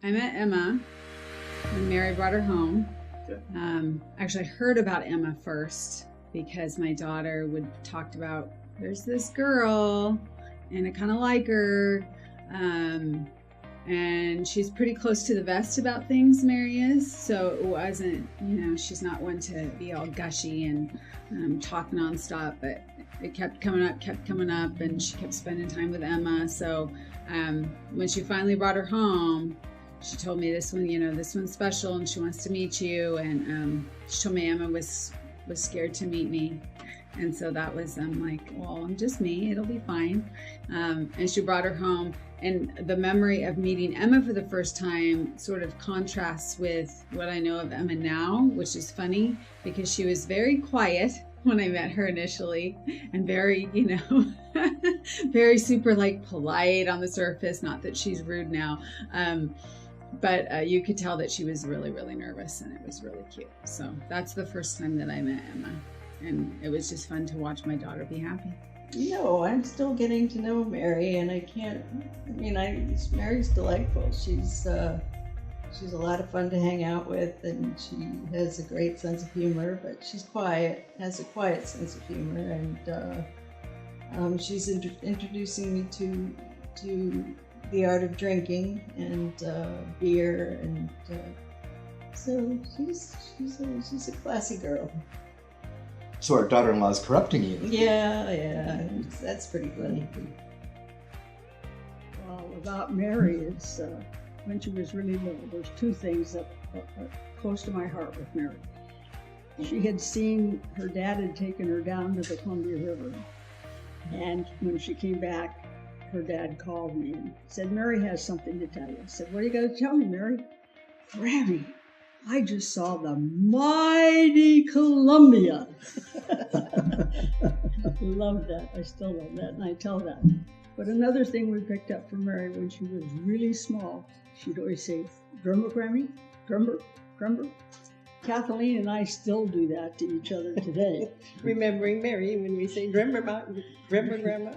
I met Emma when Mary brought her home. Okay. Actually, I heard about Emma first because my daughter would talk about, there's this girl and I kind of like her. And she's pretty close to the vest about things, Mary is. So it wasn't, she's not one to be all gushy and talk nonstop, but it kept coming up, and she kept spending time with Emma. So when she finally brought her home, she told me this one's special and she wants to meet you. And she told me Emma was scared to meet me. And so that was, I'm like, well, I'm just me, it'll be fine. And she brought her home. And the memory of meeting Emma for the first time sort of contrasts with what I know of Emma now, which is funny because she was very quiet when I met her initially and very, very super polite on the surface. Not that she's rude now. But you could tell that she was really, really nervous, and it was really cute. So that's the first time that I met Emma. And it was just fun to watch my daughter be happy. No, I'm still getting to know Mary, and Mary's delightful. She's a lot of fun to hang out with, and she has a great sense of humor, but she's quiet, has a quiet sense of humor, and she's introducing me to the art of drinking and beer, and so she's a classy girl. So our daughter-in-law is corrupting you. Yeah, that's pretty funny. Well, about Mary, it's when she was really little, there's two things that are close to my heart with Mary. She had seen her dad had taken her down to the Columbia River, and when she came back, her dad called me and said, "Mary has something to tell you." I said, "What are you going to tell me, Mary?" "Granny, I just saw the mighty Columbia." Love that. I still love that, and I tell that. But another thing we picked up from Mary when she was really small, she'd always say, "Drummer, Grammy, drummer, drummer." Kathleen and I still do that to each other today. Remembering Mary when we say, "Drummer, drummer, grandma."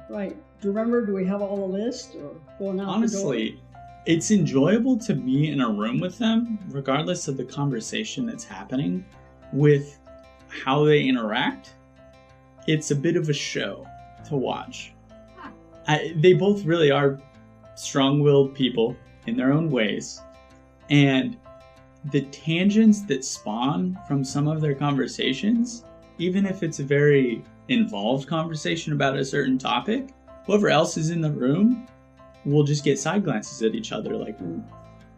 Right. Do you remember, do we have all the list or going out Honestly, it's enjoyable to be in a room with them, regardless of the conversation that's happening, with how they interact. It's a bit of a show to watch. They both really are strong-willed people in their own ways, and the tangents that spawn from some of their conversations, even if it's a very involved conversation about a certain topic, whoever else is in the room will just get side glances at each other like,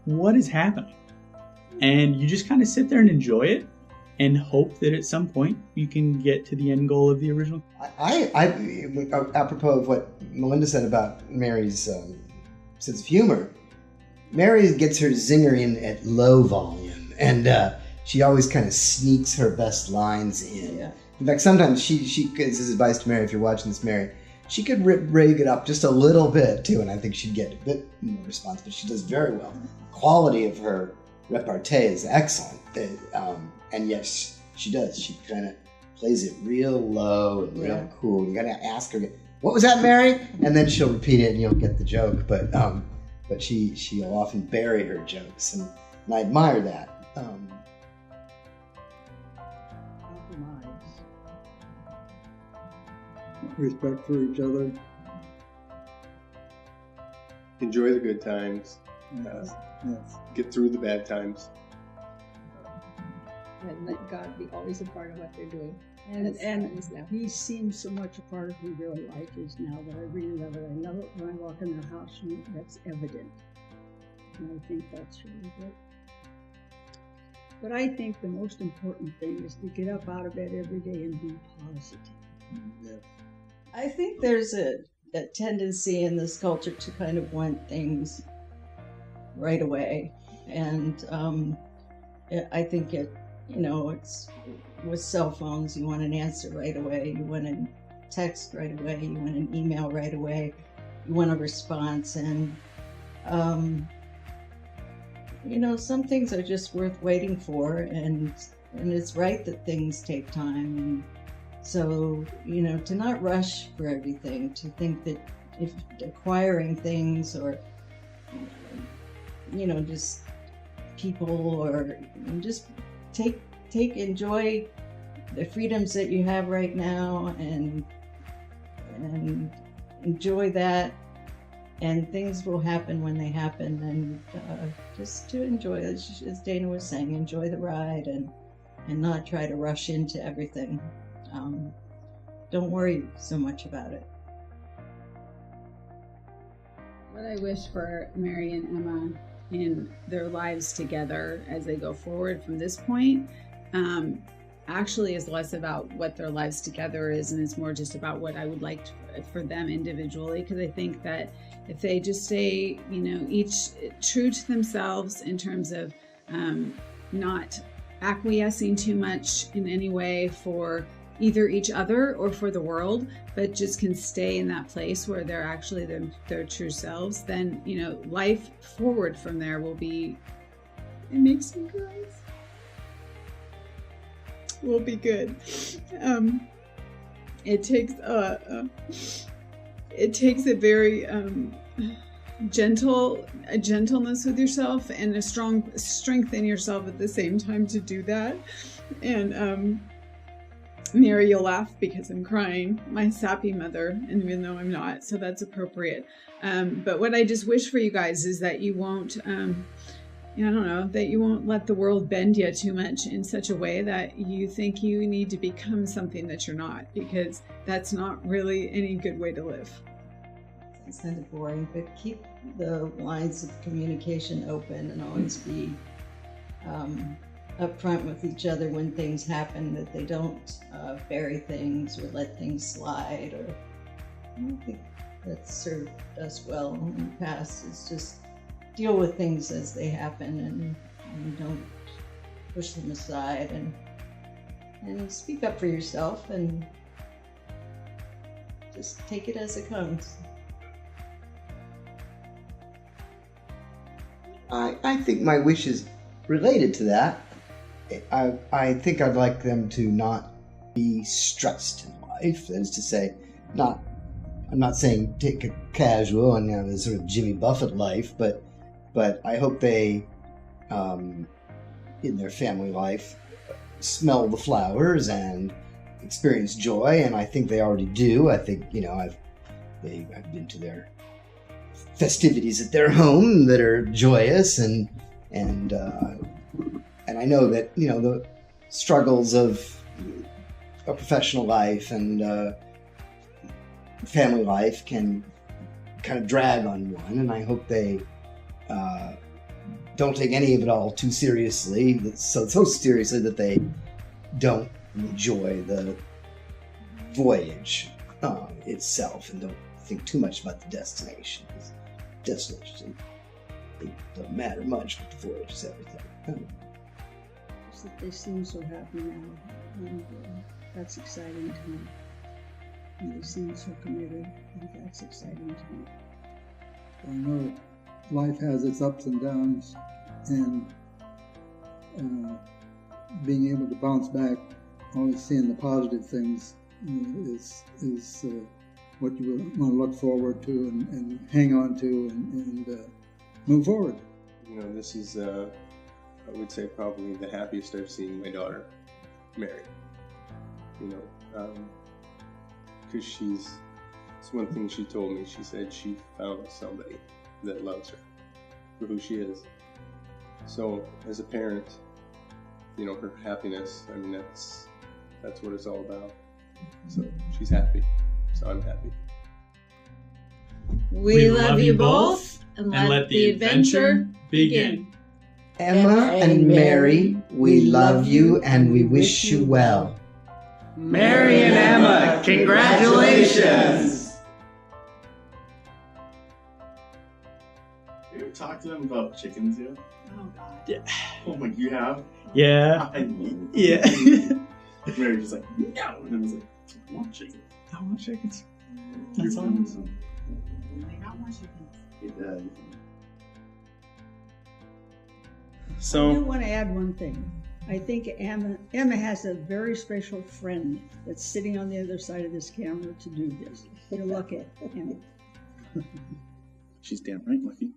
what is happening? And you just kind of sit there and enjoy it and hope that at some point you can get to the end goal of the original. I apropos of what Melinda said about Mary's sense of humor, Mary gets her zinger in at low volume, and she always kind of sneaks her best lines in. Yeah. In fact, sometimes she this is advice to Mary, if you're watching this, Mary, she could rig it up just a little bit too, and I think she'd get a bit more response, but she does very well. The quality of her repartee is excellent, and yes, she does. She kind of plays it real low and real cool. You gotta ask her, "What was that, Mary?" And then she'll repeat it, and you'll get the joke. But she'll often bury her jokes, and I admire that. Respect for each other. Enjoy the good times. Yes. Get through the bad times. And let God be always a part of what they're doing. And he seems so much a part of who their life is now that I really love it. I love it when I walk in their house and that's evident. And I think that's really good. But I think the most important thing is to get up out of bed every day and be positive. Yes. I think there's a tendency in this culture to kind of want things right away. And I think it's with cell phones, you want an answer right away, you want a text right away, you want an email right away, you want a response, and some things are just worth waiting for, and it's right that things take time, and so to not rush for everything, to think that if acquiring things or just people, or just enjoy the freedoms that you have right now, and enjoy that, and things will happen when they happen, and just to enjoy, as Dana was saying, enjoy the ride, and not try to rush into everything. Don't worry so much about it. What I wish for Mary and Emma in their lives together as they go forward from this point actually is less about what their lives together is, and it's more just about what I would like for them individually, because I think that if they just stay, each true to themselves in terms of not acquiescing too much in any way for either each other or for the world, but just can stay in that place where they're actually their true selves, then, life forward from there will be, it makes me cry, will be good. It takes a very gentleness with yourself and a strong strength in yourself at the same time to do that. And Mary, you'll laugh because I'm crying, my sappy mother, and even though I'm not, so that's appropriate. But what I just wish for you guys is that you won't, that you won't let the world bend you too much in such a way that you think you need to become something that you're not, because that's not really any good way to live. It's kind of boring, but keep the lines of communication open and always be upfront with each other when things happen, that they don't bury things or let things slide. Or I don't think that's served us well in the past. It's just deal with things as they happen, and don't push them aside, and speak up for yourself, and just take it as it comes. I think my wish is related to that. I think I'd like them to not be stressed in life. That is to say, I'm not saying take it casual and have this sort of Jimmy Buffett life, but I hope they, in their family life, smell the flowers and experience joy, and I think they already do. I think, I've been to their festivities at their home that are joyous, and I know that, the struggles of a professional life and family life can kind of drag on one, and I hope they don't take any of it all too seriously, so seriously that they don't enjoy the voyage itself, and don't think too much about the destination. Destination, it don't matter much, but the voyage is everything. Just that they seem so happy now, and that's exciting to me. And they seem so committed, and that's exciting to me. I know life has its ups and downs, and being able to bounce back, always seeing the positive things is what you want to look forward to and hang on to and move forward. This is, I would say, probably the happiest I've seen my daughter, Mary. Because it's one thing she told me. She said she found somebody that loves her for who she is. So as a parent, her happiness, that's what it's all about. So she's happy. So I'm happy. We love you both, and let the adventure begin. Emma and Mary, we love you and we wish you well. Mary and Emma, congratulations! You ever talk to them about chickens yet? Oh, God. Yeah. Oh my, you have? Yeah. Yeah. Mary's just like, no. And I was like, I want chickens. I want chickens. That's awesome. They got more chickens. It does. I So, do want to add one thing. I think Emma has a very special friend that's sitting on the other side of this camera to do this. You're lucky, Emma. She's damn right lucky.